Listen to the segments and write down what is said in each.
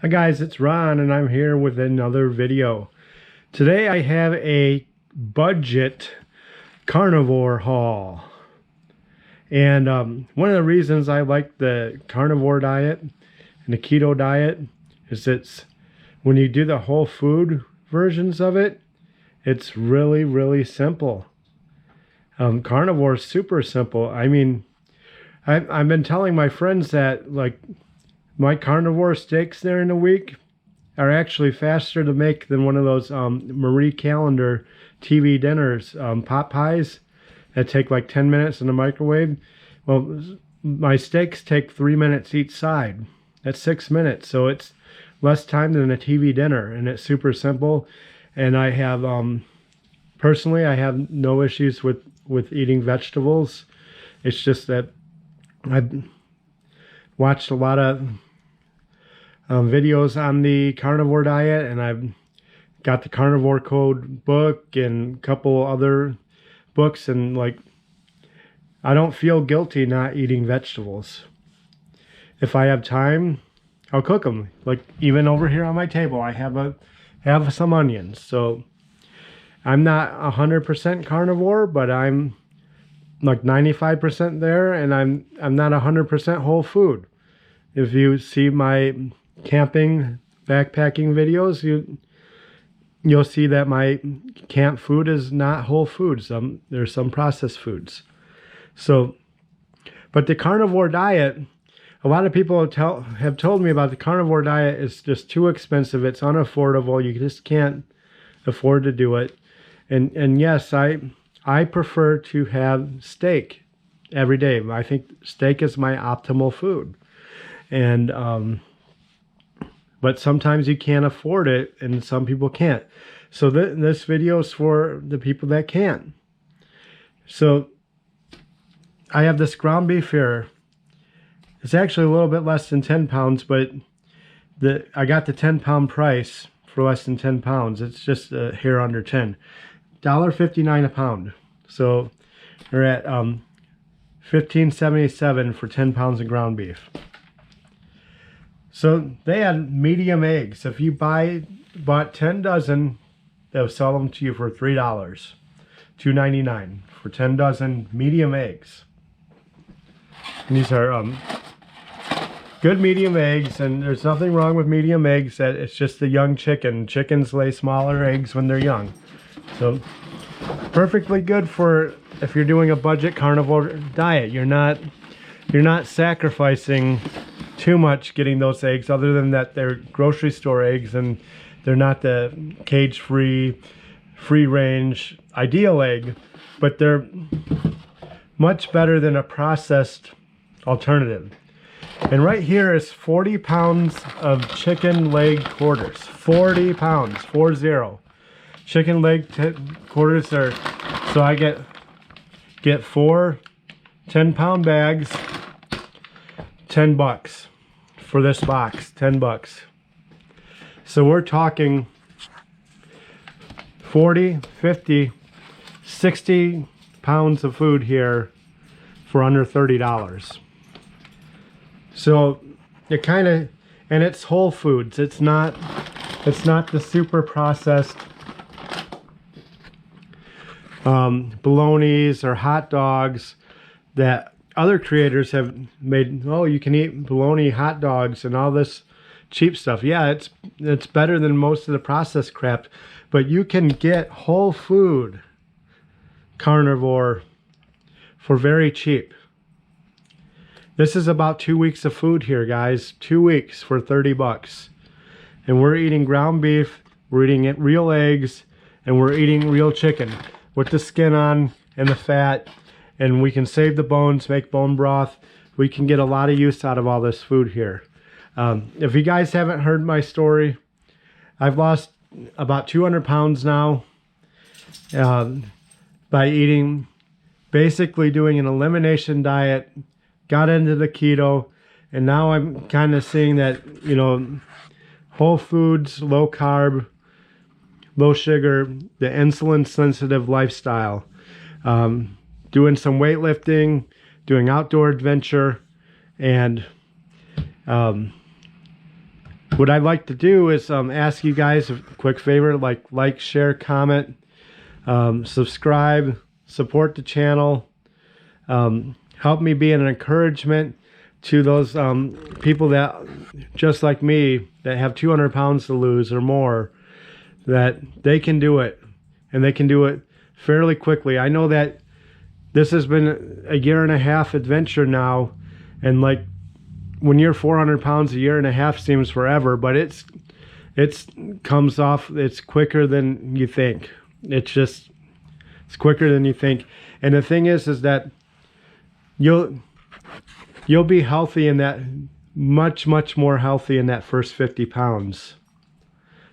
Hi guys, it's Ron and I'm here with another video. Today I have a budget carnivore haul. And one of the reasons I like the carnivore diet and the keto diet is when you do the whole food versions of it, it's really simple. Carnivore is super simple. I mean, I've been telling my friends that like my carnivore steaks there in a week are actually faster to make than one of those Marie Callender TV dinners, pot pies that take like 10 minutes in the microwave. Well, my steaks take 3 minutes each side. That's 6 minutes, so it's less time than a TV dinner, and it's super simple. And I have, personally, I have no issues with eating vegetables. It's just that I've watched a lot of videos on the carnivore diet, and I've got the Carnivore Code book and a couple other books, and like I don't feel guilty not eating vegetables. If I have time, I'll cook them. Like even over here on my table, I have some onions. So I'm not 100% carnivore, but I'm like 95% there, and I'm not 100% whole food. If you see my camping backpacking videos, you'll see that my camp food is not whole foods. There's some processed foods. So, but the carnivore diet, a lot of people have told me about the carnivore diet is just too expensive. It's unaffordable. You just can't afford to do it. And yes, I prefer to have steak every day. I think steak is my optimal food. And but sometimes you can't afford it, and some people can't. So this video is for the people that can. So I have this ground beef here. It's actually a little bit less than 10 pounds, but I got the 10-pound price for less than 10 pounds. It's just a hair under 10. $1.59 a pound. So we're at $15.77 for 10 pounds of ground beef. So they had medium eggs. If you bought 10 dozen, they'll sell them to you for $3, $2.99 for 10 dozen medium eggs. And these are good medium eggs, and there's nothing wrong with medium eggs. That it's just a young chicken. Chickens lay smaller eggs when they're young. So perfectly good for if you're doing a budget carnivore diet. You're not sacrificing too much getting those eggs, other than that they're grocery store eggs and they're not the cage-free, free-range ideal egg, but they're much better than a processed alternative. And right here is 40 pounds of chicken leg quarters. 40 pounds, 40. Chicken leg quarters are, so I get 4 10-pound bags, $10 for this box, $10. So we're talking 40, 50, 60 pounds of food here for under $30. So it kind of, and it's whole foods. It's not the super processed bolognas or hot dogs that other creators have made. Oh, you can eat bologna hot dogs and all this cheap stuff. Yeah, it's better than most of the processed crap, but you can get whole food carnivore for very cheap. This is about 2 weeks of food here, guys. 2 weeks for $30. And we're eating ground beef, we're eating real eggs, and we're eating real chicken with the skin on and the fat. And we can save the bones, make bone broth. We can get a lot of use out of all this food here. If you guys haven't heard my story, I've lost about 200 pounds now by eating, basically doing an elimination diet, got into the keto, and now I'm kind of seeing that, you know, whole foods, low carb, low sugar, the insulin sensitive lifestyle. Doing some weightlifting, doing outdoor adventure, and what I'd like to do is ask you guys a quick favor, like, share, comment, subscribe, support the channel, help me be an encouragement to those people that, just like me, that have 200 pounds to lose or more, that they can do it, and they can do it fairly quickly. I know that this has been a 1.5 year adventure now, and like, when you're 400 pounds, 1.5 years seems forever, but it's comes off, it's quicker than you think. It's quicker than you think. And the thing is that you'll be healthy in that, much more healthy in that first 50 pounds.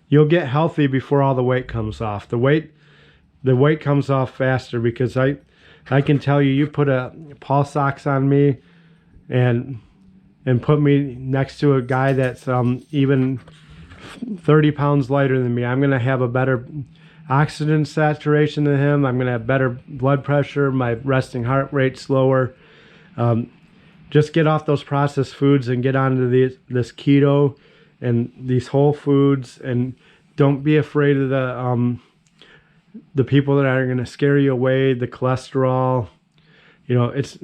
You'll get healthy before all the weight comes off. The weight comes off faster, because I can tell you, you put a pulse ox on me and put me next to a guy that's even 30 pounds lighter than me, I'm going to have a better oxygen saturation than him. I'm going to have better blood pressure, my resting heart rate slower. Just get off those processed foods and get onto this keto and these whole foods, and don't be afraid of the people that are going to scare you away, the cholesterol. You know, it's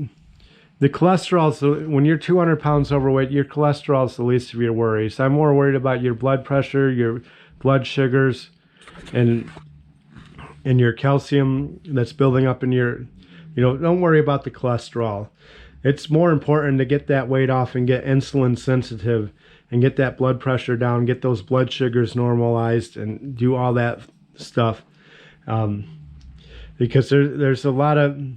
the cholesterol. So when you're 200 pounds overweight, your cholesterol is the least of your worries. I'm more worried about your blood pressure, your blood sugars, and your calcium that's building up in your, you know, don't worry about the cholesterol. It's more important to get that weight off and get insulin sensitive and get that blood pressure down, get those blood sugars normalized, and do all that stuff. Because there's a lot of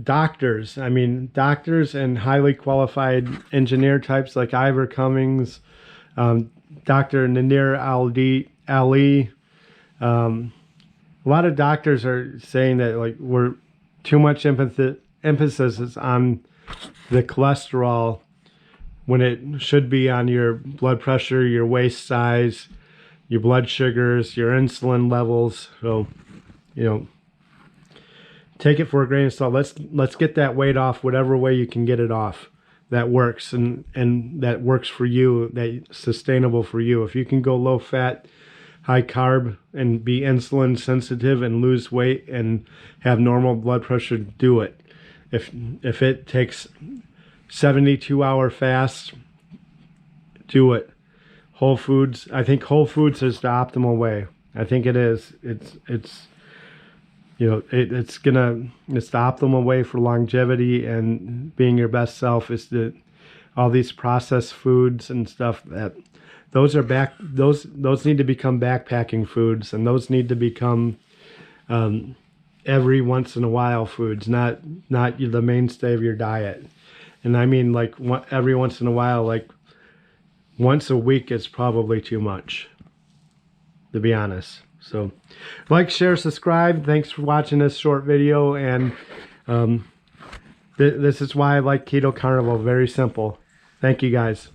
doctors. I mean, doctors and highly qualified engineer types like Ivor Cummings, Dr. Nadir Ali. A lot of doctors are saying that, like, we're too much emphasis is on the cholesterol when it should be on your blood pressure, your waist size, your blood sugars, your insulin levels. So, you know, take it for a grain of salt. Let's get that weight off whatever way you can get it off that works, and that works for you, that's sustainable for you. If you can go low fat, high carb, and be insulin sensitive and lose weight and have normal blood pressure, do it. If it takes 72-hour fast, do it. Whole foods. I think whole foods is the optimal way. I think it is. It's you know, it's the optimal way for longevity and being your best self. Is that all these processed foods and stuff, that those need to become backpacking foods, and those need to become every once in a while foods, not the mainstay of your diet. And I mean, like, every once in a while, like once a week is probably too much, to be honest. So like, share, subscribe. Thanks for watching this short video. And this is why I like Keto Carnivore. Very simple. Thank you, guys.